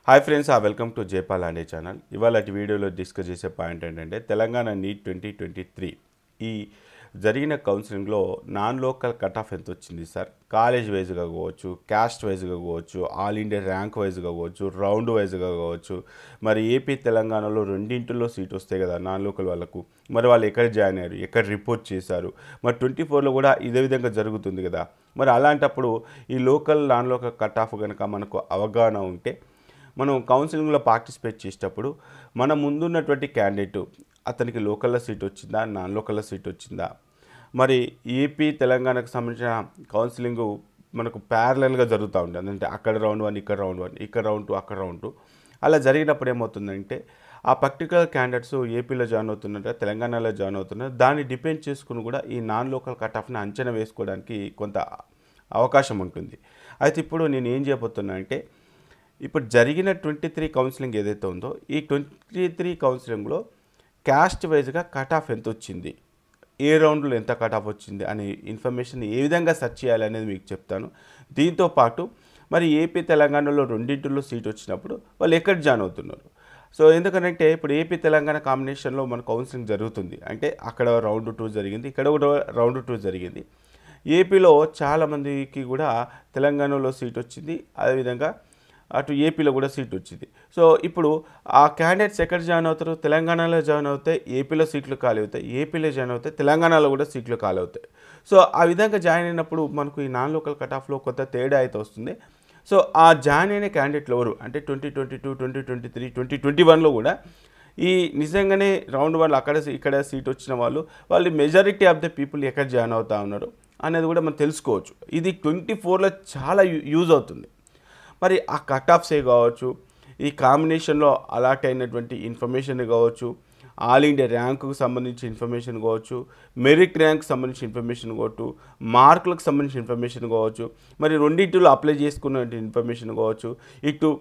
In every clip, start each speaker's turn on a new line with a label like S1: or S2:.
S1: Hi friends, welcome to Jaipal Ande channel. ఇవాళటి వీడియోలో discuss చేసే point ఏంటంటే తెలంగాణ నీట్ 2023 ఈ జరిగిన కౌన్సిలింగ్లో నాన్ లోకల్ కట్ ఆఫ్ ఎంత వచ్చింది సార్? కాలేజ్ వైజ్గా కావచ్చు, క్యాస్ట్ వైజ్గా కావచ్చు, ఆల్ ఇండియా ర్యాంక్ వైజ్గా కావచ్చు, రౌండ్ వైజ్గా కావచ్చు. మరి ఏపీ తెలంగాణలో రెండింటిలో సీట్ వస్తాయి కదా నాన్ లోకల్ వాళ్ళకు. మరి వాళ్ళు ఎక్కడ జాయిన్ అయ్యారు, ఎక్కడ రిపోర్ట్ చేశారు? మరి 24లో కూడా ఇదే విధంగా జరుగుతుంది కదా. మరి అలాంటప్పుడు ఈ local non local cut off కనుక మనకు అవగాహన ఉంటే మనం కౌన్సిలింగ్లో పార్టిసిపేట్ చేసేటప్పుడు మన ముందున్నటువంటి క్యాండిడేటు అతనికి లోకల్లో సీట్ వచ్చిందా, నాన్ లోకల్లో సీట్ వచ్చిందా? మరి ఏపీ తెలంగాణకు సంబంధించిన కౌన్సిలింగ్ మనకు ప్యారలల్గా జరుగుతూ ఉంటుంది. అంటే అక్కడ రౌండ్ 1, ఇక్కడ రౌండ్ 1, ఇక్కడ రౌండ్ 2, అక్కడ రౌండ్ 2. అలా జరిగినప్పుడు ఏమవుతుందంటే ఆ పర్టికులర్ క్యాండిడేట్స్ ఏపీలో జాయిన్ అవుతున్నారా, తెలంగాణలో జాయిన్ అవుతున్నారా, దాన్ని డిపెండ్ చేసుకుని కూడా ఈ నాన్ లోకల్ కట్ ఆఫ్ని అంచనా వేసుకోవడానికి కొంత అవకాశం ఉంటుంది. అయితే ఇప్పుడు నేను ఏం చేయబోతున్నా అంటే ఇప్పుడు జరిగిన 23 కౌన్సిలింగ్ ఏదైతే ఉందో ఈ 23 కౌన్సిలింగ్లో క్యాస్ట్ వైజ్గా కట్ ఆఫ్ ఎంత వచ్చింది, ఏ రౌండ్లో ఎంత కట్ ఆఫ్ వచ్చింది అనే ఇన్ఫర్మేషన్ ఏ విధంగా సెర్చ్ చేయాలి అనేది మీకు చెప్తాను. దీంతోపాటు మరి ఏపీ తెలంగాణలో రెండింటిలో సీట్ వచ్చినప్పుడు వాళ్ళు ఎక్కడ జాయిన్ అవుతున్నారు. సో ఎందుకంటే ఇప్పుడు ఏపీ తెలంగాణ కాంబినేషన్లో మన కౌన్సిలింగ్ జరుగుతుంది. అంటే అక్కడ రౌండ్ 2 జరిగింది, ఇక్కడ కూడా రౌండ్ 2 జరిగింది. ఏపీలో చాలామందికి కూడా తెలంగాణలో సీట్ వచ్చింది, అదేవిధంగా అటు ఏపీలో కూడా సీట్ వచ్చింది. సో ఇప్పుడు ఆ క్యాండిడేట్స్ ఎక్కడ జాయిన్ అవుతారు? తెలంగాణలో జాయిన్ అవుతాయి, ఏపీలో సీట్లు ఖాళీ అవుతాయి, ఏపీలో జాయిన్ అవుతాయి, తెలంగాణలో కూడా సీట్లు ఖాళీ అవుతాయి. సో ఆ విధంగా జాయిన్ అయినప్పుడు మనకు ఈ నాన్ లోకల్ కట్ ఆఫ్లో కొంత తేడా అయితే వస్తుంది. సో ఆ జాయిన్ అయిన క్యాండిడేట్లు ఎవరు అంటే 2022, 2023, 2021లో కూడా ఈ నిజంగానే రౌండ్ 1 అక్కడ ఇక్కడ సీట్ వచ్చిన వాళ్ళు మెజారిటీ ఆఫ్ ద పీపుల్ ఎక్కడ జాయిన్ అవుతా ఉన్నారు అనేది కూడా మనం తెలుసుకోవచ్చు. ఇది 24లో చాలా యూజ్ అవుతుంది. మరి ఆ కట్ ఆఫ్సే కావచ్చు, ఈ కాంబినేషన్లో అలాట్ అయినటువంటి ఇన్ఫర్మేషన్ కావచ్చు, ఆల్ ఇండియా ర్యాంకుకు సంబంధించి ఇన్ఫర్మేషన్ కావచ్చు, మెరిట్ ర్యాంక్ సంబంధించిన ఇన్ఫర్మేషన్ కావచ్చు, మార్కులకు సంబంధించిన ఇన్ఫర్మేషన్ కావచ్చు, మరి రెండింటిలో అప్లై చేసుకున్న ఇన్ఫర్మేషన్ కావచ్చు, ఇటు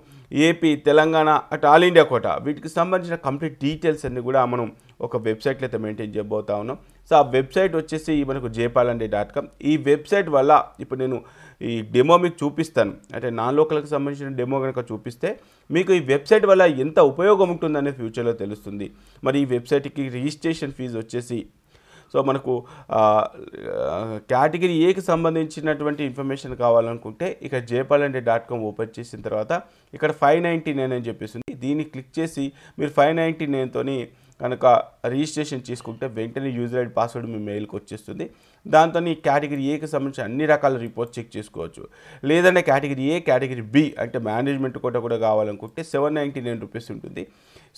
S1: ఏపీ తెలంగాణ అటు ఆల్ ఇండియా కోటా వీటికి సంబంధించిన కంప్లీట్ డీటెయిల్స్ అన్నీ కూడా మనం ఒక వెబ్సైట్లో అయితే మెయింటైన్ చేయబోతా ఉన్నాం. సో ఆ వెబ్సైట్ వచ్చేసి మనకు jpalanday.com. ఈ వెబ్సైట్ వల్ల ఇప్పుడు నేను ఈ డెమో మీకు చూపిస్తాను. అంటే నాన్ లోకల్కి సంబంధించిన డెమో కనుక చూపిస్తే మీకు ఈ వెబ్సైట్ వల్ల ఎంత ఉపయోగం ఉంటుందనే ఫ్యూచర్లో తెలుస్తుంది. మరి ఈ వెబ్సైట్కి రిజిస్ట్రేషన్ ఫీజు వచ్చేసి సో మనకు కేటగిరీ ఏకి సంబంధించినటువంటి ఇన్ఫర్మేషన్ కావాలనుకుంటే ఇక్కడ jpalanday.com ఓపెన్ చేసిన తర్వాత ఇక్కడ 599 అని చెప్పేసింది. దీన్ని క్లిక్ చేసి మీరు 599తోని కనుక రిజిస్ట్రేషన్ చేసుకుంటే వెంటనే యూజర్ ఐడి పాస్వర్డ్ మీ మెయిల్కి వచ్చేస్తుంది. దాంతో ఈ కేటగిరీ ఏకి సంబంధించి అన్ని రకాల రిపోర్ట్స్ చెక్ చేసుకోవచ్చు. లేదంటే కేటగిరీ ఏ, కేటగిరీ బి అంటే మేనేజ్మెంట్ కోటా కూడా కావాలనుకుంటే 799 రూపీస్ ఉంటుంది.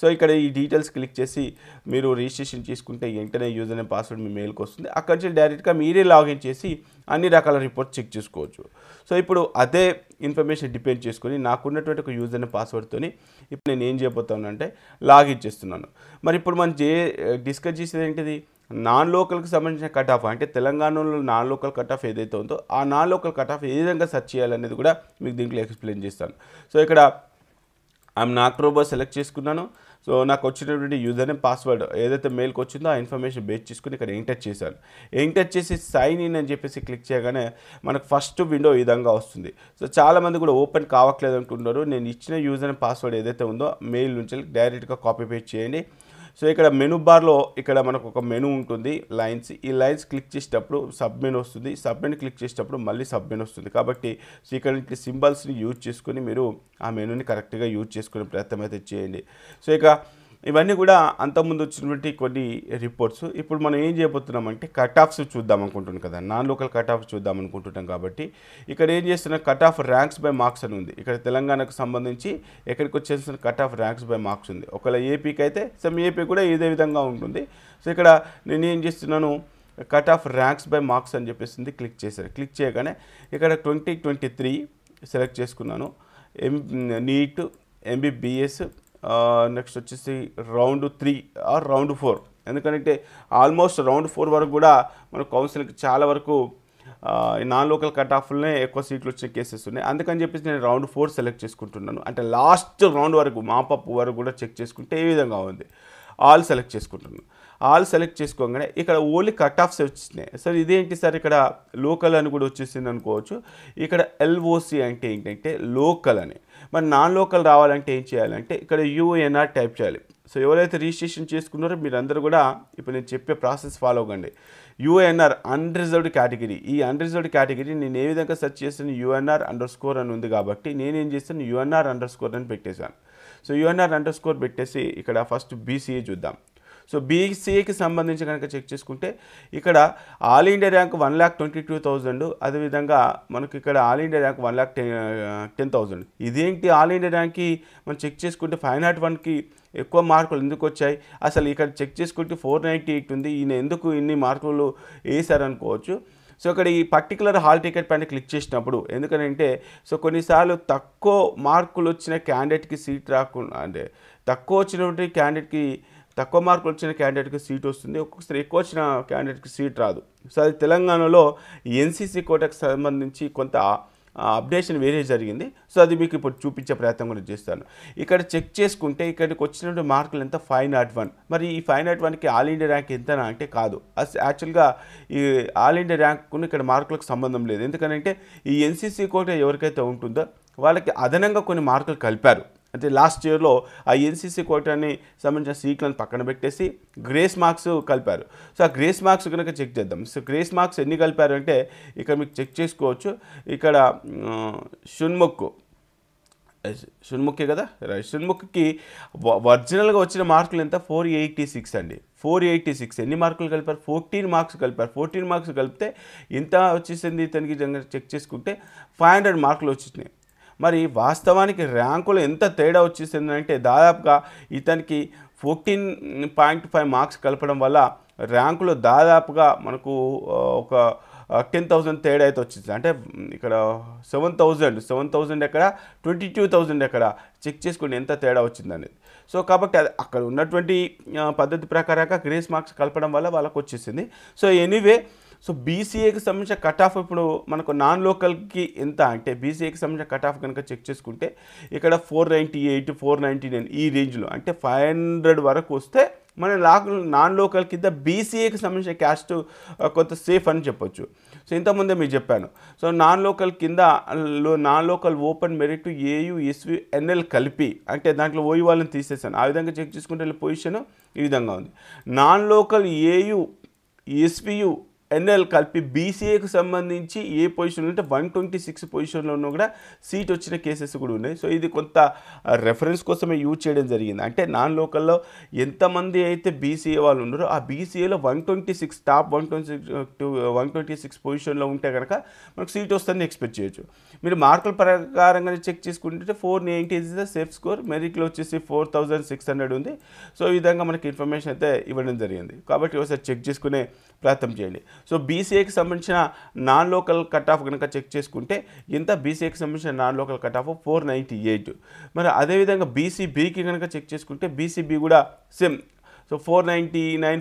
S1: సో ఇక్కడ ఈ డీటెయిల్స్ క్లిక్ చేసి మీరు రిజిస్ట్రేషన్ చేసుకుంటే వెంటనే యూజర్ నేమ్ పాస్వర్డ్ మీ మెయిల్కి వస్తుంది. అక్కడి నుంచి డైరెక్ట్గా మీరే లాగిన్ చేసి అన్ని రకాల రిపోర్ట్స్ చెక్ చేసుకోవచ్చు. సో ఇప్పుడు అదే ఇన్ఫర్మేషన్ డిపెండ్ చేసుకొని నాకున్నటువంటి ఒక యూజర్ నేమ్ పాస్వర్డ్తోని ఇప్పుడు నేను ఏం చేయబోతానంటే లాగిన్ చేస్తున్నాను. మరి ఇప్పుడు మనం డిస్కస్ చేసేది ఏంటిది? నాన్ లోకల్కి సంబంధించిన కట్ ఆఫ్ అంటే తెలంగాణలో నాన్ లోకల్ కట్ ఆఫ్ ఏదైతే ఉందో ఆ నాన్ లోకల్ కట్ ఆఫ్ ఏ విధంగా సెర్చ్ చేయాలనేది కూడా మీకు దీంట్లో ఎక్స్ప్లెయిన్ చేస్తాను. సో ఇక్కడ నా అక్టోబర్ సెలెక్ట్ చేసుకున్నాను. సో నాకు వచ్చినటువంటి యూజర్ నేమ్ పాస్వర్డ్ ఏదైతే మెయిల్కి వచ్చిందో ఆ ఇన్ఫర్మేషన్ బేస్ చేసుకుని ఇక్కడ ఎంటర్ చేశాను. ఎంటర్ చేసి సైన్ ఇన్ అని చెప్పేసి క్లిక్ చేయగానే మనకు ఫస్ట్ విండో ఈ విధంగా వస్తుంది. సో చాలామంది కూడా ఓపెన్ కావట్లేదు అంటున్నారు. నేను ఇచ్చిన యూజర్ నేమ్ పాస్వర్డ్ ఏదైతే ఉందో మెయిల్ నుంచి డైరెక్ట్గా కాపీ పేస్ట్ చేయండి. సో ఇక్కడ మెనూ బార్లో ఇక్కడ మనకు ఒక మెనూ ఉంటుంది, లైన్స్. ఈ లైన్స్ క్లిక్ చేసేటప్పుడు సబ్ మెనూ వస్తుంది, సబ్ మెనూ క్లిక్ చేసేటప్పుడు మళ్ళీ సబ్ మెనూ వస్తుంది. కాబట్టి సో ఇక్కడ నుంచి సింబల్స్ని యూజ్ చేసుకొని మీరు ఆ మెనూని కరెక్ట్గా యూజ్ చేసుకునే ప్రయత్నం అయితే చేయండి. సో ఇక ఇవన్నీ కూడా అంతకుముందు వచ్చినటువంటి కొన్ని రిపోర్ట్స్. ఇప్పుడు మనం ఏం చేయబోతున్నామంటే కట్ ఆఫ్స్ చూద్దాం అనుకుంటున్నాం కదా, నాన్ లోకల్ కట్ ఆఫ్స్ చూద్దాం అనుకుంటున్నాం. కాబట్టి ఇక్కడ ఏం చేస్తున్నా cut off ranks by marks అని ఉంది. ఇక్కడ తెలంగాణకు సంబంధించి ఎక్కడికి వచ్చేసిన cut off ranks by marks ఉంది. ఒకవేళ ఏపీకి అయితే సమ్ ఏపీ కూడా ఇదే విధంగా ఉంటుంది. సో ఇక్కడ నేను ఏం చేస్తున్నాను cut off ranks by marks అని చెప్పేసింది క్లిక్ చేశాను. క్లిక్ చేయగానే ఇక్కడ 2023 సెలెక్ట్ చేసుకున్నాను. నీట్, ఎంబీబీఎస్, నెక్స్ట్ వచ్చేసి రౌండ్ 3 ఆర్ రౌండ్ 4. ఎందుకంటే ఆల్మోస్ట్ రౌండ్ 4 వరకు కూడా మన కౌన్సిలింగ్కి చాలా వరకు నాన్ లోకల్ కట్ ఆఫ్లోనే ఎక్కువ సీట్లు వచ్చిన కేసెస్ ఉన్నాయి. అందుకని చెప్పేసి నేను రౌండ్ 4 సెలెక్ట్ చేసుకుంటున్నాను. అంటే లాస్ట్ రౌండ్ వరకు మాపప్ వరకు కూడా చెక్ చేసుకుంటే ఏ విధంగా ఉంది ఆల్ సెలెక్ట్ చేసుకుంటున్నాను. ఆల్ సెలెక్ట్ చేసుకోగానే ఇక్కడ ఓన్లీ కట్ ఆఫ్స్ వచ్చినాయి. సార్ ఇదేంటి సార్ ఇక్కడ లోకల్ అని కూడా వచ్చేసింది అనుకోవచ్చు. ఇక్కడ ఎల్ఓసి అంటే ఏంటంటే లోకల్ అని. మరి నాన్ లోకల్ రావాలంటే ఏం చేయాలంటే ఇక్కడ యూఎన్ఆర్ టైప్ చేయాలి. సో ఎవరైతే రిజిస్ట్రేషన్ చేసుకున్నారో మీరందరూ కూడా ఇప్పుడు నేను చెప్పే ప్రాసెస్ ఫాలో అవ్వండి. యూఎన్ఆర్ అన్రిజర్వ్డ్ కేటగిరీ. ఈ అన్రిజర్వ్డ్ కేటగిరీ నేను ఏ విధంగా సెర్చ్ చేస్తాను, UNR_, అని ఉంది కాబట్టి నేనేం చేస్తాను, UNR_ అని పెట్టేశాను. సో UNR_ పెట్టేసి ఇక్కడ ఫస్ట్ BCA చూద్దాం. సో BCAకి సంబంధించి కనుక చెక్ చేసుకుంటే ఇక్కడ ఆల్ ఇండియా ర్యాంక్ 1,22,000, అదేవిధంగా మనకి ఇక్కడ ఆల్ ఇండియా ర్యాంక్ 1,10,000. ఇదేంటి ఆల్ ఇండియా ర్యాంక్కి మనం చెక్ చేసుకుంటే 501కి ఎక్కువ మార్కులు ఎందుకు వచ్చాయి, అసలు ఇక్కడ చెక్ చేసుకుంటే 498 ఉంది, ఈయన ఎందుకు ఇన్ని మార్కులు వేశారనుకోవచ్చు. సో ఇక్కడ ఈ పర్టికులర్ హాల్ టికెట్ పైన క్లిక్ చేసినప్పుడు ఎందుకంటే సో కొన్నిసార్లు తక్కువ మార్కులు వచ్చిన క్యాండిడేట్కి సీట్ రాకుండా, అంటే తక్కువ వచ్చినటువంటి క్యాండిడేట్కి తక్కువ మార్కులు వచ్చిన క్యాండిడేట్కి సీట్ వస్తుంది, ఒక్కొక్కసారి ఎక్కువ వచ్చిన క్యాండిడేట్కి సీట్ రాదు. సో అది తెలంగాణలో NCC కోటాకు సంబంధించి కొంత అప్డేషన్ వేరే జరిగింది. సో అది మీకు ఇప్పుడు చూపించే ప్రయత్నం కూడా చేస్తాను. ఇక్కడ చెక్ చేసుకుంటే ఇక్కడికి వచ్చినటువంటి మార్కులు ఎంత, 501. మరి ఈ 501కి ఆల్ ఇండియా ర్యాంక్ ఎంతనా అంటే కాదు. యాక్చువల్గా ఈ ఆల్ ఇండియా ర్యాంక్కు ఇక్కడ మార్కులకు సంబంధం లేదు. ఎందుకంటే ఈ NCC కోట ఎవరికైతే ఉంటుందో వాళ్ళకి అదనంగా కొన్ని మార్కులు కలిపారు. అంటే లాస్ట్ ఇయర్లో ఆ NCC కోటాని సంబంధించిన సీట్లను పక్కన పెట్టేసి గ్రేస్ మార్క్స్ కలిపారు. సో ఆ గ్రేస్ మార్క్స్ కనుక చెక్ చేద్దాం. సో గ్రేస్ మార్క్స్ ఎన్ని కలిపారు అంటే ఇక్కడ మీకు చెక్ చేసుకోవచ్చు. ఇక్కడ షణ్ముఖే కదా, షణ్ముఖికి ఒరిజినల్గా వచ్చిన మార్కులు ఎంత, 486 అండి. 486 ఎన్ని మార్కులు కలిపారు, 14 మార్క్స్ కలిపారు. 14 మార్క్స్ కలిపితే ఎంత వచ్చేసింది ఇతనికి చెక్ చేసుకుంటే 500 మార్కులు వచ్చినాయి. మరి వాస్తవానికి ర్యాంకులో ఎంత తేడా వచ్చేసిందంటే దాదాపుగా ఇతనికి 14.5 మార్క్స్ కలపడం వల్ల ర్యాంకులో దాదాపుగా మనకు ఒక 10,000 తేడా అయితే వచ్చింది. అంటే ఇక్కడ 7,000 ఎక్కడ, 22,000 ఎక్కడ, చెక్ చేసుకుని ఎంత తేడా వచ్చిందనేది. సో కాబట్టి అది అక్కడ ఉన్నటువంటి పద్ధతి ప్రకారంగా గ్రేస్ మార్క్స్ కలపడం వల్ల వాళ్ళకు వచ్చేసింది. సో ఎనీవే, సో BCAకి సంబంధించిన కట్ ఆఫ్ ఇప్పుడు మనకు నాన్ లోకల్కి ఎంత అంటే BCAకి సంబంధించిన కట్ ఆఫ్ కనుక చెక్ చేసుకుంటే ఇక్కడ 498, 499 ఈ రేంజ్లో, అంటే 500 వరకు వస్తే మన నాన్ లోకల్ కింద BCAకి సంబంధించిన క్యాస్ట్ కొంత సేఫ్ అని చెప్పొచ్చు. సో ఇంతకుముందే మీకు చెప్పాను. సో నాన్ లోకల్ కింద non local open merit AU, SU, NL కలిపి, అంటే దాంట్లో ఓయూ వాళ్ళని తీసేసాను. ఆ విధంగా చెక్ చేసుకుంటే పొజిషన్ ఈ విధంగా ఉంది. Non local AU, SVU, NL కలిపి BCAకి సంబంధించి ఏ పొజిషన్ ఉంటే 126 పొజిషన్లో ఉన్నా కూడా సీట్ వచ్చిన కేసెస్ కూడా ఉన్నాయి. సో ఇది కొంత రెఫరెన్స్ కోసమే యూజ్ చేయడం జరిగింది. అంటే నాన్ లోకల్లో ఎంతమంది అయితే BCA వాళ్ళు ఉన్నారో ఆ BCAలో 126 టాప్ 126 పొజిషన్లో ఉంటే కనుక మనకు సీట్ వస్తుందని ఎక్స్పెక్ట్ చేయొచ్చు. మీరు మార్కుల ప్రకారంగా చెక్ చేసుకుంటే 490 ఇస్ ద సేఫ్ స్కోర్, మెరిట్లో వచ్చేసి 4,600 ఉంది. సో ఈ విధంగా మనకి ఇన్ఫర్మేషన్ అయితే ఇవ్వడం జరిగింది. కాబట్టి ఒకసారి చెక్ చేసుకునే ప్రయత్నం చేయండి. సో BCAకి సంబంధించిన నాన్ లోకల్ కట్ ఆఫ్ కనుక చెక్ చేసుకుంటే ఎంత, BCAకి సంబంధించిన నాన్ లోకల్ కట్ ఆఫ్ 498. మరి అదేవిధంగా BCBకి కనుక చెక్ చేసుకుంటే BCB కూడా సేమ్. సో 499,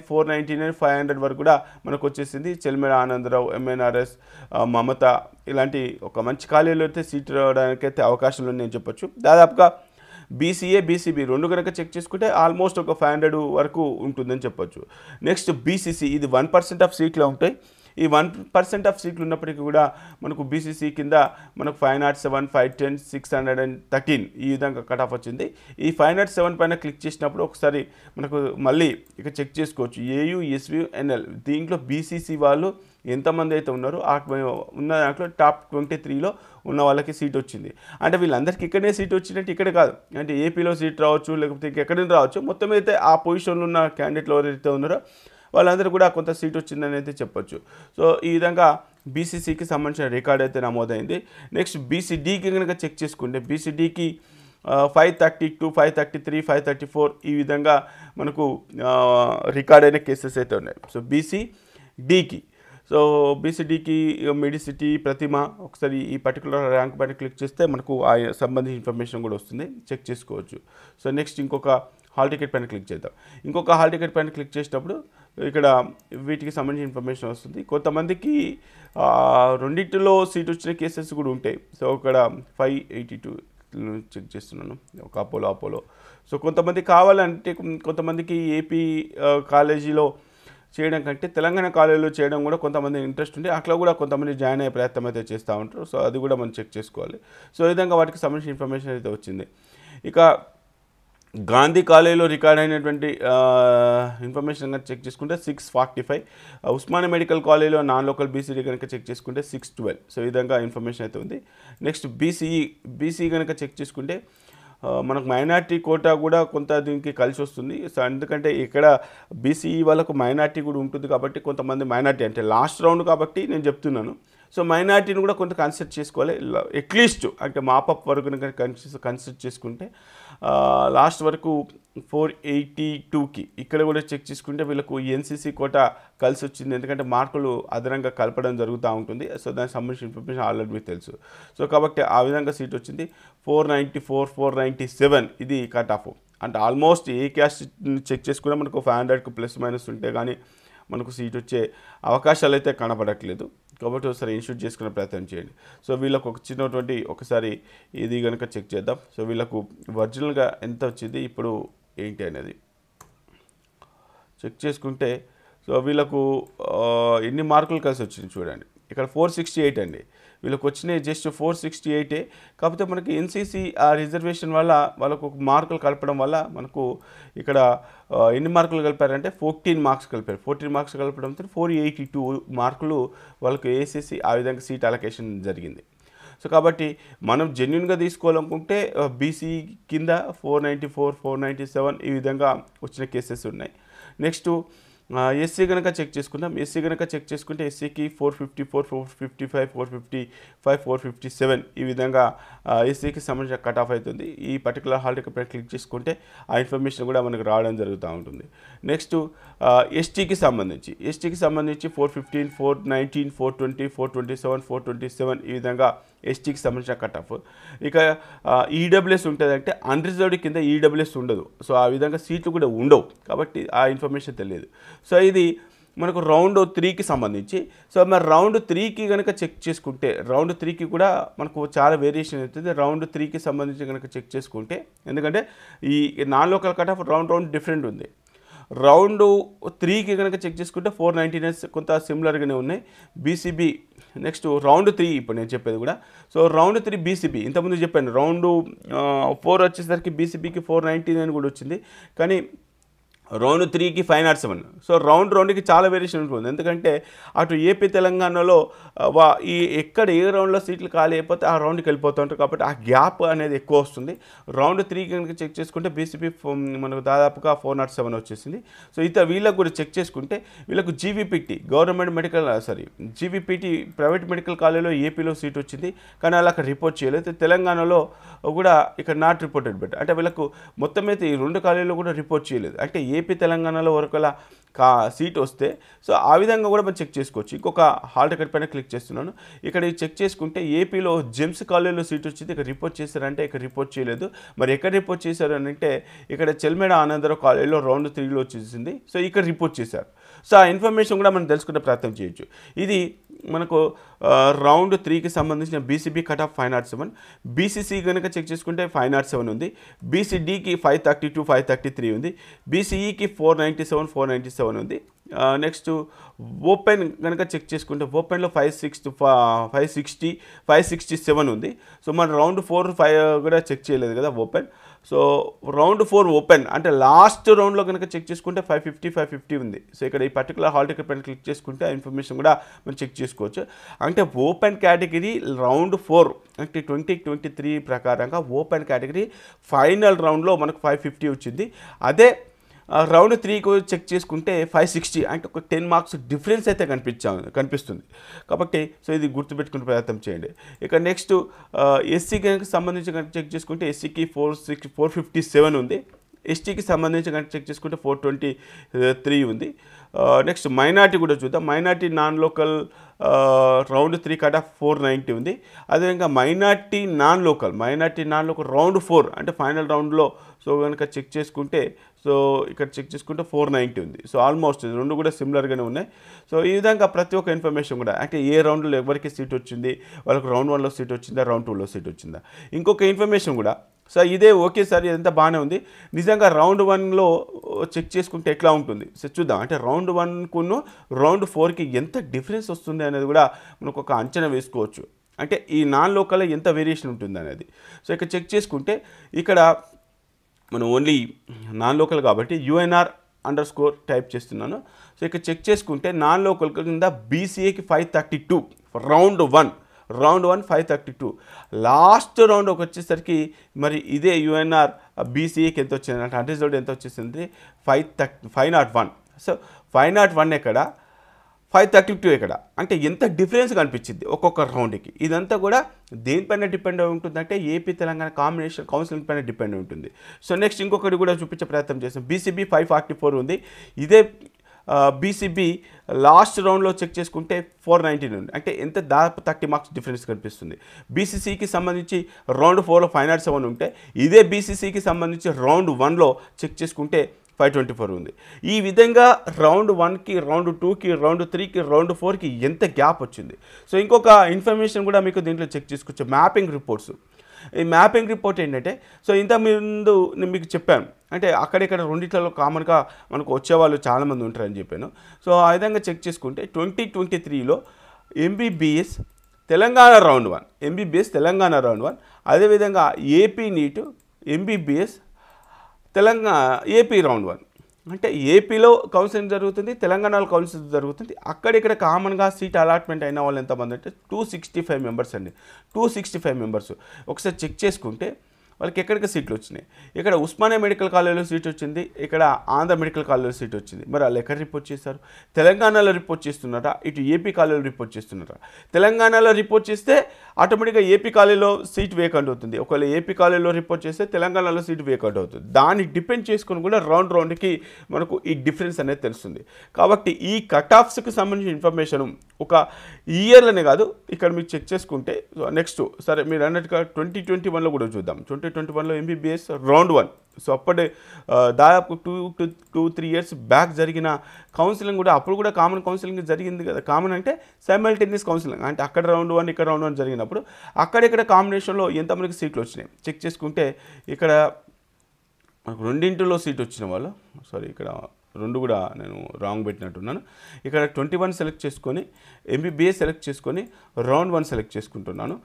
S1: 500 వరకు కూడా మనకు వచ్చేసింది. చెల్మెడ ఆనందరావు, MNRS, మమత ఇలాంటి ఒక మంచి ఖాళీలో అయితే సీట్ రావడానికైతే అవకాశాలు ఉన్నాయని చెప్పొచ్చు. దాదాపుగా BCA, BCB రెండు కనుక చెక్ చేసుకుంటే ఆల్మోస్ట్ ఒక 500 వరకు ఉంటుందని చెప్పొచ్చు. నెక్స్ట్ BCC, ఇది 1% ఆఫ్ సీట్లు ఉంటాయి. ఈ 1% ఆఫ్ సీట్లు ఉన్నప్పటికీ కూడా మనకు BCC కింద మనకు 507, 510, 613 ఈ విధంగా కట్ ఆఫ్ వచ్చింది. ఈ 507 పైన క్లిక్ చేసినప్పుడు ఒకసారి మనకు మళ్ళీ ఇక చెక్ చేసుకోవచ్చు. AU, SVU, NL దీంట్లో BCC వాళ్ళు ఎంతమంది అయితే ఉన్నారో ఉన్న దాంట్లో టాప్ 23లో ఉన్న వాళ్ళకి సీట్ వచ్చింది. అంటే వీళ్ళందరికీ ఇక్కడే సీట్ వచ్చినట్టు ఇక్కడ కాదు, అంటే ఏపీలో సీట్ రావచ్చు, లేకపోతే ఎక్కడైనా రావచ్చు. మొత్తం అయితే ఆ పొజిషన్లో ఉన్న క్యాండిడేట్లు ఎవరైతే ఉన్నారో వాళ్ళందరూ కూడా కొంత సీట్ వచ్చిందని అయితే చెప్పొచ్చు. సో ఈ విధంగా BCCకి సంబంధించిన రికార్డ్ అయితే నమోదైంది. నెక్స్ట్ BCDకి కనుక చెక్ చేసుకుంటే BCDకి 532, 533, 534 ఈ విధంగా మనకు రికార్డ్ అయిన కేసెస్ అయితే ఉన్నాయి. సో BCDకి మెడిసిటీ, ప్రతిమ ఒకసారి ఈ పర్టికులర్ ర్యాంక్ పైన క్లిక్ చేస్తే మనకు ఆ సంబంధించిన ఇన్ఫర్మేషన్ కూడా వస్తుంది, చెక్ చేసుకోవచ్చు. సో నెక్స్ట్ ఇంకొక హాల్ టికెట్ పైన క్లిక్ చేద్దాం. ఇంకొక హాల్ టికెట్ పైన క్లిక్ చేసినప్పుడు ఇక్కడ వీటికి సంబంధించిన ఇన్ఫర్మేషన్ వస్తుంది. కొంతమందికి రెండింటిలో సీట్ వచ్చిన కేసెస్ కూడా ఉంటాయి. సో ఇక్కడ 582 చెక్ చేస్తున్నాను. ఒక అపోలో. సో కొంతమంది కావాలంటే కొంతమందికి ఏపీ కాలేజీలో చేయడం కంటే తెలంగాణ కాలేజీలో చేయడం కూడా కొంతమంది ఇంట్రెస్ట్ ఉంది. అట్లా కూడా కొంతమంది జాయిన్ అయ్యే ప్రయత్నం అయితే చేస్తూ ఉంటారు. సో అది కూడా మనం చెక్ చేసుకోవాలి. సో ఈ విధంగా వాటికి సంబంధించిన ఇన్ఫర్మేషన్ అయితే వచ్చింది. ఇక గాంధీ కాలేజీలో రికార్డ్ అయినటువంటి ఇన్ఫర్మేషన్ కనుక చెక్ చేసుకుంటే 645. ఉస్మానియా మెడికల్ కాలేజీలో నాన్ లోకల్ బీసీడీ కనుక చెక్ చేసుకుంటే 612. సో ఈ విధంగా ఇన్ఫర్మేషన్ అయితే ఉంది. నెక్స్ట్ బీసీఈ కనుక చెక్ చేసుకుంటే మనకు మైనార్టీ కోటా కూడా కొంత దీనికి కలిసి వస్తుంది. సో ఎందుకంటే ఇక్కడ బీసీఈ వాళ్ళకు మైనార్టీ కూడా ఉంటుంది కాబట్టి కొంతమంది మైనార్టీ అంటే లాస్ట్ రౌండ్ కాబట్టి నేను చెప్తున్నాను. సో మైనార్టీని కూడా కొంత కన్సిడర్ చేసుకోవాలి. అట్లీస్ట్ అంటే మాపప్ వరకు కన్సిడర్ చేసుకుంటే లాస్ట్ వరకు 482కి ఇక్కడ కూడా చెక్ చేసుకుంటే వీళ్ళకు ఎన్సీసీ కోటా కలిసి వచ్చింది. ఎందుకంటే మార్కులు అదనంగా కలపడం జరుగుతూ ఉంటుంది. సో దానికి సంబంధించిన ఇన్ఫర్మేషన్ ఆల్రెడీ మీకు తెలుసు. సో కాబట్టి ఆ విధంగా సీట్ వచ్చింది. 494, 497 ఇది కట్ ఆఫ్. అంటే ఆల్మోస్ట్ ఏ క్యాస్ట్ చెక్ చేసుకున్నా మనకు 500కు ప్లస్ మైనస్ ఉంటే కానీ మనకు సీట్ వచ్చే అవకాశాలు అయితే కనబడట్లేదు. కాబట్టి ఒకసారి ఇన్షూట్ చేసుకునే ప్రయత్నం చేయండి. సో వీళ్ళకు ఒక చిన్నటువంటి ఒకసారి ఇది కనుక చెక్ చేద్దాం. సో వీళ్ళకు ఒరిజినల్గా ఎంత వచ్చింది ఇప్పుడు ఏంటి అనేది చెక్ చేసుకుంటే సో వీళ్ళకు ఎన్ని మార్కులు కలిసి వచ్చింది చూడండి. ఇక్కడ 468 అండి. వీళ్ళకి వచ్చినాయి జస్ట్ 468. కాకపోతే మనకి ఎన్సీసీ ఆ రిజర్వేషన్ వల్ల వాళ్ళకు మార్కులు కలపడం వల్ల మనకు ఇక్కడ ఎన్ని మార్కులు కలిపారంటే 14 మార్క్స్ కలిపారు. 14 మార్క్స్ కలపడంతో 482 మార్కులు వాళ్ళకు ఏసీసీ ఆ విధంగా సీట్ అలొకేషన్ జరిగింది. సో కాబట్టి మనం జెన్యున్గా తీసుకోవాలనుకుంటే బీసీ కింద 494, 497 ఈ విధంగా వచ్చిన కేసెస్ ఉన్నాయి. నెక్స్ట్ ఎస్సీ కనుక చెక్ చేసుకుందాం. ఎస్సీ కనుక చెక్ చేసుకుంటే ఎస్సీకి 454, 455, 455, 457 ఈ విధంగా ఎస్సీకి సంబంధించిన కట్ ఆఫ్ అవుతుంది. ఈ పర్టికులర్ హాల్ టికెట్ పై క్లిక్ చేసుకుంటే ఆ ఇన్ఫర్మేషన్ కూడా మనకు రావడం జరుగుతూ ఉంటుంది. నెక్స్ట్ ఎస్టీకి సంబంధించి 415, 419, 420, 427, 427 ఈ విధంగా ఎస్టీకి సంబంధించిన కట్ ఆఫ్. ఇక ఈడబ్ల్యూఎస్ ఉంటుందంటే అన్రిజర్వ్డ్ కింద ఈడబ్ల్యూఎస్ ఉండదు. సో ఆ విధంగా సీట్లు కూడా ఉండవు కాబట్టి ఆ ఇన్ఫర్మేషన్ తెలియదు. సో ఇది మనకు రౌండ్ 3కి సంబంధించి. సో మరి రౌండ్ 3కి కనుక చెక్ చేసుకుంటే రౌండ్ 3కి కూడా మనకు చాలా వేరియేషన్ అవుతుంది. రౌండ్ 3కి సంబంధించి కనుక చెక్ చేసుకుంటే ఎందుకంటే ఈ non local cut off round different ఉంది. రౌండ్ 3కి కనుక చెక్ చేసుకుంటే 499 కొంత సిమిలర్గానే ఉన్నాయి. బీసీబీ నెక్స్ట్ రౌండ్ 3 ఇప్పుడు నేను చెప్పేది కూడా. సో రౌండ్ 3 బీసీబీ ఇంతకుముందు చెప్పాను. రౌండ్ 4 వచ్చేసరికి బీసీబీకి 499 కూడా వచ్చింది. కానీ రౌండ్ 3కి 507. సో రౌండ్ 2కి చాలా వేరియేషన్ ఉంటుంది. ఎందుకంటే అటు ఏపీ తెలంగాణలో ఎక్కడ ఏ రౌండ్లో సీట్లు ఖాళీ అయిపోతే ఆ రౌండ్కి వెళ్ళిపోతూ ఉంటారు కాబట్టి ఆ గ్యాప్ అనేది ఎక్కువ వస్తుంది. రౌండ్ 3కి కనుక చెక్ చేసుకుంటే బీసీపీ మనకు దాదాపుగా 407 వచ్చేసింది. సో వీళ్ళకు కూడా చెక్ చేసుకుంటే వీళ్ళకు జీవీపీటీ జీవీపీటీ ప్రైవేట్ మెడికల్ కాలేజీలో ఏపీలో సీట్ వచ్చింది. కానీ అలా అక్కడ రిపోర్ట్ చేయలేదు. తెలంగాణలో కూడా ఇక్కడ నాట్ రిపోర్టెడ్ బెట్ అంటే వీళ్ళకు మొత్తం అయితే ఈ 2 కాలేజీలో కూడా రిపోర్ట్ చేయలేదు. అంటే ఏపీ తెలంగాణలో వరకులా సీట్ వస్తే సో ఆ విధంగా కూడా మనం చెక్ చేసుకోవచ్చు. ఇంకొక హాల్ టికెట్ పైన క్లిక్ చేస్తున్నాను. ఇక్కడ చెక్ చేసుకుంటే ఏపీలో జెమ్స్ కాలేజీలో సీట్ వచ్చింది. ఇక్కడ రిపోర్ట్ చేశారంటే ఇక్కడ రిపోర్ట్ చేయలేదు. మరి ఎక్కడ రిపోర్ట్ చేశారు అని అంటే ఇక్కడ చెల్మేడ ఆనందరావు కాలేజీలో రౌండ్ 3లో వచ్చేసింది. సో ఇక్కడ రిపోర్ట్ చేశారు. సో ఆ ఇన్ఫర్మేషన్ కూడా మనం తెలుసుకునే ప్రయత్నం చేయొచ్చు. ఇది మనకు రౌండ్ 3కి సంబంధించిన బీసీబీ కట్ ఆఫ్ 507. బీసీసీ కనుక చెక్ చేసుకుంటే 507 ఉంది. బీసీడీకి 532, 533 ఉంది. బీసీఈకి 497, 497 ఉంది. నెక్స్ట్ ఓపెన్ కనుక చెక్ చేసుకుంటే ఓపెన్లో 560, 567 ఉంది. సో మన రౌండ్ 4, 5 కూడా చెక్ చేయలేదు కదా ఓపెన్. సో రౌండ్ 4 ఓపెన్ అంటే లాస్ట్ రౌండ్లో కనుక చెక్ చేసుకుంటే 550, 550 ఉంది. సో ఇక్కడ ఈ పర్టికులర్ హాల్ టికెట్ పైన క్లిక్ చేసుకుంటే ఆ ఇన్ఫర్మేషన్ కూడా మనం చెక్ చేసుకోవచ్చు. అంటే ఓపెన్ కేటగిరీ రౌండ్ 4 అంటే 2023 ప్రకారంగా ఓపెన్ కేటగిరీ ఫైనల్ రౌండ్లో మనకు 550 వచ్చింది. అదే రౌండ్ 3కు చెక్ చేసుకుంటే 560 అంటే ఒక 10 మార్క్స్ డిఫరెన్స్ అయితే కనిపిస్తుంది. కాబట్టి సో ఇది గుర్తుపెట్టుకునే ప్రయత్నం చేయండి. ఇక నెక్స్ట్ ఎస్సీ కనుక సంబంధించి కనుక చెక్ చేసుకుంటే ఎస్సీకి 457 ఉంది. ఎస్టీకి సంబంధించి కనుక చెక్ చేసుకుంటే 423 ఉంది. నెక్స్ట్ మైనార్టీ కూడా చూద్దాం. Minority non local round 3 cut off 490 ఉంది. అదేవిధంగా మైనార్టీ నాన్ లోకల్ రౌండ్ 4 అంటే ఫైనల్ రౌండ్లో సో కనుక చెక్ చేసుకుంటే సో ఇక్కడ చెక్ చేసుకుంటే 490 ఉంది. సో ఆల్మోస్ట్ రెండు కూడా సిమిలర్గానే ఉన్నాయి. సో ఈ విధంగా ప్రతి ఒక్క ఇన్ఫర్మేషన్ కూడా అంటే ఏ రౌండ్లో ఎవరికి సీట్ వచ్చింది, వాళ్ళకి రౌండ్ 1లో సీట్ వచ్చిందా, రౌండ్ 2లో సీట్ వచ్చిందా. ఇంకొక ఇన్ఫర్మేషన్ కూడా సో ఇదే ఓకే సార్ ఇదంతా బాగానే ఉంది, నిజంగా రౌండ్ 1లో చెక్ చేసుకుంటే ఎట్లా ఉంటుంది సో చూద్దాం. అంటే రౌండ్ 1కును రౌండ్ 4కి ఎంత డిఫరెన్స్ వస్తుంది అనేది కూడా మనకు ఒక అంచనా వేసుకోవచ్చు. అంటే ఈ నాన్ లోకల్లో ఎంత వేరియేషన్ ఉంటుంది అనేది. సో ఇక్కడ చెక్ చేసుకుంటే ఇక్కడ మనం ఓన్లీ నాన్ లోకల్ కాబట్టి UNR_ టైప్ చేస్తున్నాను. సో ఇక్కడ చెక్ చేసుకుంటే నాన్ లోకల్ కింద BCAకి 532 రౌండ్ 1 532. లాస్ట్ రౌండ్ వచ్చేసరికి మరి ఇదే UNR BCAకి ఎంత వచ్చింది అంటే రిజల్ట్ ఎంత వచ్చేసింది 501. సో 501 ఎక్కడ 532 ఎక్కడ అంటే ఎంత డిఫరెన్స్ కనిపించింది ఒక్కొక్క రౌండ్కి. ఇదంతా కూడా దేనిపైన డిపెండ్ అయి ఉంటుందంటే ఏపీ తెలంగాణ కాంబినేషన్ కౌన్సిలింగ్ పైన డిపెండ్ అయి ఉంటుంది. సో నెక్స్ట్ ఇంకొకటి కూడా చూపించే ప్రయత్నం చేస్తాం. BCB 544 ఉంది. ఇదే BCB లాస్ట్ రౌండ్లో చెక్ చేసుకుంటే 419 ఉంది. అంటే ఎంత దాదాపు 30 మార్క్స్ డిఫరెన్స్ కనిపిస్తుంది. BCCకి సంబంధించి రౌండ్ 4లో 507 ఉంటే ఇదే BCCకి సంబంధించి రౌండ్ 1లో చెక్ చేసుకుంటే 524 ఉంది. ఈ విధంగా రౌండ్ 1కి రౌండ్ 2కి రౌండ్ 3కి రౌండ్ 4కి ఎంత గ్యాప్ వచ్చింది. సో ఇంకొక ఇన్ఫర్మేషన్ కూడా మీకు దీంట్లో చెక్ చేసుకోవచ్చు. Mapping reports. ఈ మ్యాపింగ్ రిపోర్ట్ ఏంటంటే సో ఇంత ముందు నేను మీకు చెప్పాను అంటే అక్కడిక్కడ రెండిట్లలో కామన్గా మనకు వచ్చేవాళ్ళు చాలామంది ఉంటారని చెప్పాను. సో ఆ విధంగా చెక్ చేసుకుంటే 2023లో MBBS తెలంగాణ రౌండ్ 1 అదేవిధంగా AP NEET MBBS AP round 1 అంటే ఏపీలో కౌన్సిలింగ్ జరుగుతుంది, తెలంగాణలో కౌన్సిలింగ్ జరుగుతుంది. అక్కడిక్కడ కామన్గా సీట్ అలాట్మెంట్ అయిన వాళ్ళు ఎంతమంది అంటే 265 మెంబర్స్ అండి. 265 మెంబర్స్. ఒకసారి చెక్ చేసుకుంటే వాళ్ళకి ఎక్కడికి సీట్లు వచ్చినాయి. ఇక్కడ ఉస్మానియా మెడికల్ కాలేజీలో సీట్ వచ్చింది, ఇక్కడ ఆంధ్ర మెడికల్ కాలేజీలో సీట్ వచ్చింది. మరి వాళ్ళు ఎక్కడ రిపోర్ట్ చేస్తారు? తెలంగాణలో రిపోర్ట్ చేస్తున్నారా, ఇటు ఏపీ కాలేజీలో రిపోర్ట్ చేస్తున్నారా? తెలంగాణలో రిపోర్ట్ చేస్తే ఆటోమేటిక్గా ఏపీ కాలేజీలో సీట్ వేకెంట్ అవుతుంది. ఒకవేళ ఏపీ కాలేజీలో రిపోర్ట్ చేస్తే తెలంగాణలో సీట్ వేకెంట్ అవుతుంది. దాన్ని డిపెండ్ చేసుకుని కూడా రౌండ్కి మనకు ఈ డిఫరెన్స్ అనేది తెలుస్తుంది. కాబట్టి ఈ కట్ ఆఫ్స్కి సంబంధించిన ఇన్ఫర్మేషన్ ఒక ఇయర్లోనే కాదు, ఇక్కడ మీరు చెక్ చేసుకుంటే నెక్స్ట్ సరే మీరు అన్నట్టుగా 2021లో కూడా చూద్దాం. 2021లో MBBS రౌండ్ 1. సో అప్పుడే దాదాపు 2-3 ఇయర్స్ బ్యాక్ జరిగిన కౌన్సిలింగ్ కూడా అప్పుడు కూడా కామన్ కౌన్సిలింగ్ జరిగింది కదా. కామన్ అంటే సైమల్టేనియస్ కౌన్సిలింగ్ అంటే అక్కడ రౌండ్ 1 ఇక్కడ రౌండ్ 1 జరిగినప్పుడు అక్కడిక్కడ కాంబినేషన్లో ఎంతమందికి సీట్లు వచ్చినాయి చెక్ చేసుకుంటే ఇక్కడ మనకు రెండింటిలో సీట్ వచ్చిన వాళ్ళు సారీ ఇక్కడ రెండు కూడా నేను రాంగ్ పెట్టినట్టున్నాను. ఇక్కడ 21 సెలెక్ట్ చేసుకొని MBBS సెలెక్ట్ చేసుకొని రౌండ్ 1 సెలెక్ట్ చేసుకుంటున్నాను.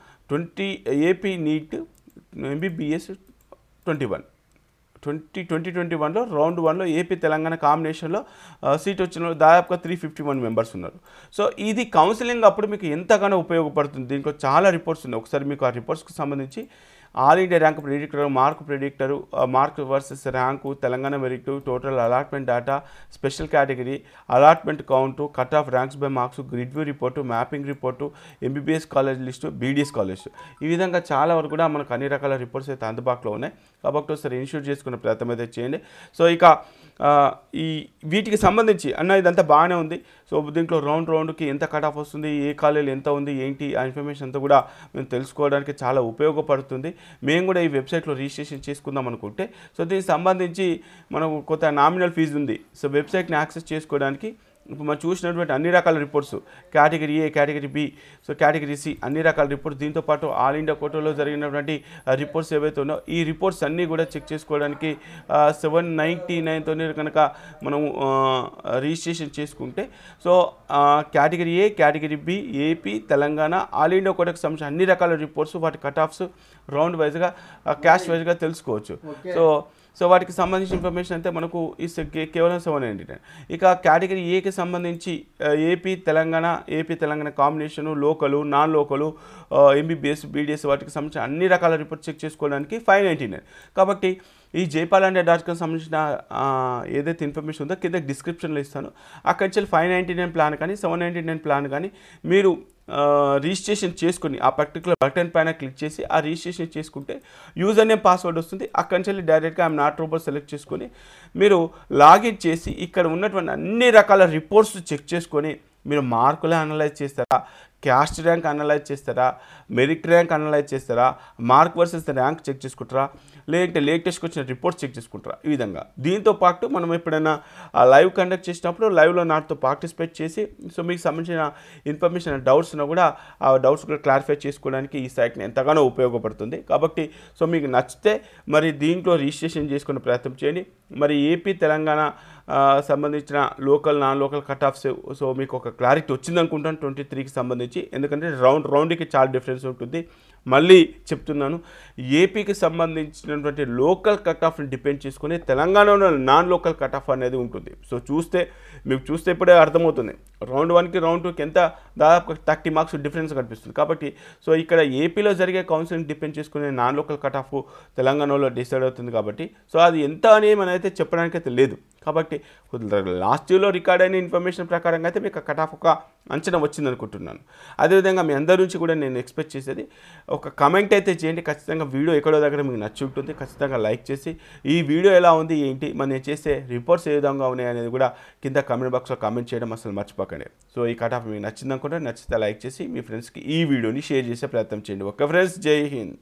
S1: ఏపీ నీట్ MBBS 2021లో రౌండ్ 1లో ఏపీ తెలంగాణ కాంబినేషన్లో సీట్ వచ్చిన వాళ్ళు దాదాపుగా 351 మెంబర్స్ ఉన్నారు. సో ఇది కౌన్సిలింగ్ అప్పుడు మీకు ఎంతగానో ఉపయోగపడుతుంది. దీంట్లో చాలా రిపోర్ట్స్ ఉన్నాయి. ఒకసారి మీకు ఆ రిపోర్ట్స్కి సంబంధించి all India rank predictor, mark versus rank, Telangana merit, total allotment data, special category, allotment count, cut off ranks by marks, grid view report, mapping report, MBBS college list, BDS college. ఈ విధంగా చాలా వరకు కూడా మనకు అన్ని రకాల రిపోర్ట్స్ అయితే అందుబాటులో ఉన్నాయి. కాబట్టి ఒకసారి ఇన్షూర్ చేసుకునే ప్రయత్నం అయితే చేయండి. సో ఇక ఈ వీటికి సంబంధించి అన్న ఇదంతా బాగానే ఉంది. సో దీంట్లో రౌండ్కి ఎంత కట్ ఆఫ్ వస్తుంది, ఏ కాలేజీలో ఎంత ఉంది ఏంటి ఆ ఇన్ఫర్మేషన్ అంతా కూడా మేము తెలుసుకోవడానికి చాలా ఉపయోగపడుతుంది. మేము కూడా ఈ వెబ్సైట్లో రిజిస్ట్రేషన్ చేసుకుందాం అనుకుంటే సో దీనికి సంబంధించి మనకు కొంత నామినల్ ఫీజు ఉంది. సో వెబ్సైట్ని యాక్సెస్ చేసుకోవడానికి ఇప్పుడు మనం చూసినటువంటి అన్ని రకాల reports category A, category B, so category C అన్ని రకాల రిపోర్ట్స్, దీంతోపాటు ఆల్ ఇండియా కోటాలో జరిగినటువంటి రిపోర్ట్స్ ఏవైతే ఉన్నాయో ఈ రిపోర్ట్స్ అన్నీ కూడా చెక్ చేసుకోవడానికి 799తోనే కనుక మనం రిజిస్ట్రేషన్ చేసుకుంటే so category A, category B, AP, Telangana, all India కోటాకు సంబంధించిన అన్ని రకాల రిపోర్ట్స్ వాటి కట్ ఆఫ్స్ రౌండ్ వైజ్గా క్యాష్ వైజ్గా తెలుసుకోవచ్చు. సో వాటికి సంబంధించిన ఇన్ఫర్మేషన్ అయితే మనకు ఈ కేవలం 799. ఇక కేటగిరీ ఏకి సంబంధించి AP Telangana combination, local, non local, MBBS, BDS వాటికి సంబంధించిన అన్ని రకాల రిపోర్ట్స్ చెక్ చేసుకోవడానికి 599. కాబట్టి ఈ jaypalandia.com సంబంధించిన ఏదైతే ఇన్ఫర్మేషన్ ఉందో కింద డిస్క్రిప్షన్లో ఇస్తాను. అక్కడి నుంచి 599 ప్లాన్ కానీ 799 ప్లాన్ కానీ మీరు రిజిస్ట్రేషన్ చేసుకొని ఆ పర్టికులర్ బటన్ పైన క్లిక్ చేసి ఆ రిజిస్ట్రేషన్ చేసుకుంటే యూజర్ నేమ్ పాస్వర్డ్ వస్తుంది. అక్కడి నుంచి వెళ్ళి డైరెక్ట్గా ఐఎమ్ నాట్ రోబోట్ సెలెక్ట్ చేసుకొని మీరు లాగిన్ చేసి ఇక్కడ ఉన్నటువంటి అన్ని రకాల రిపోర్ట్స్ చెక్ చేసుకొని మీరు మార్కులే అనలైజ్ చేస్తారా, క్యాస్ట్ ర్యాంక్ అనలైజ్ చేస్తారా, మెరిట్ ర్యాంక్ అనలైజ్ చేస్తారా, మార్క్ వర్సెస్ ర్యాంక్ చెక్ చేసుకుంటారా, లేదంటే లేటెస్ట్కి వచ్చిన రిపోర్ట్స్ చెక్ చేసుకుంటారా. ఈ విధంగా దీంతో పాటు మనం ఎప్పుడైనా లైవ్ కండక్ట్ చేసినప్పుడు లైవ్లో నాతో పార్టిసిపేట్ చేసి సో మీకు సంబంధించిన ఇన్ఫర్మేషన్ డౌట్స్ ఉన్నా కూడా ఆ డౌట్స్ కూడా క్లారిఫై చేసుకోవడానికి ఈ సైట్ని ఎంతగానో ఉపయోగపడుతుంది. కాబట్టి సో మీకు నచ్చితే మరి దీంట్లో రిజిస్ట్రేషన్ చేసుకునే ప్రయత్నం చేయండి. మరి ఏపీ తెలంగాణ సంబంధించిన local non local cut offs so మీకు ఒక క్లారిటీ వచ్చింది అనుకుంటాను 23కి సంబంధించి. ఎందుకంటే రౌండ్కి చాలా డిఫరెన్స్ ఉంటుంది. మళ్ళీ చెప్తున్నాను, ఏపీకి సంబంధించినటువంటి లోకల్ కట్ ఆఫ్ని డిపెండ్ చేసుకుని తెలంగాణలో నాన్ లోకల్ కట్ ఆఫ్ అనేది ఉంటుంది. సో మీకు చూస్తే ఇప్పుడే అర్థమవుతుంది రౌండ్ 1కి రౌండ్ 2కి ఎంత దాదాపు 30 మార్క్స్ డిఫరెన్స్ కనిపిస్తుంది. కాబట్టి సో ఇక్కడ ఏపీలో జరిగే కౌన్సిలింగ్ డిపెండ్ చేసుకునే నాన్ లోకల్ కట్ ఆఫ్ తెలంగాణలో డిసైడ్ అవుతుంది. కాబట్టి సో అది ఎంత అని మనైతే చెప్పడానికి అయితే లేదు. కాబట్టి లాస్ట్ ఇయర్లో రికార్డ్ అయిన ఇన్ఫర్మేషన్ ప్రకారంగా అయితే మీకు కట్ ఆఫ్ ఒక అంచనా వచ్చింది అనుకుంటున్నాను. అదేవిధంగా మీ అందరి నుంచి కూడా నేను ఎక్స్పెక్ట్ చేసేది ఒక కమెంట్ అయితే చేయండి. ఖచ్చితంగా వీడియో ఎక్కడో దగ్గర మీకు నచ్చి ఉంటుంది. ఖచ్చితంగా లైక్ చేసి ఈ వీడియో ఎలా ఉంది ఏంటి మరి నేను చేసే రిపోర్ట్స్ ఏ విధంగా ఉన్నాయి అనేది కూడా కింద కామెంట్ బాక్స్లో కామెంట్ చేయడం అసలు మర్చిపోకండి. సో ఈ కట్ ఆఫ్ మీకు నచ్చింది అనుకుంటే నచ్చితే లైక్ చేసి మీ ఫ్రెండ్స్కి ఈ వీడియోని షేర్ చేసే ప్రయత్నం చేయండి. ఓకే ఫ్రెండ్స్, జై హింద్.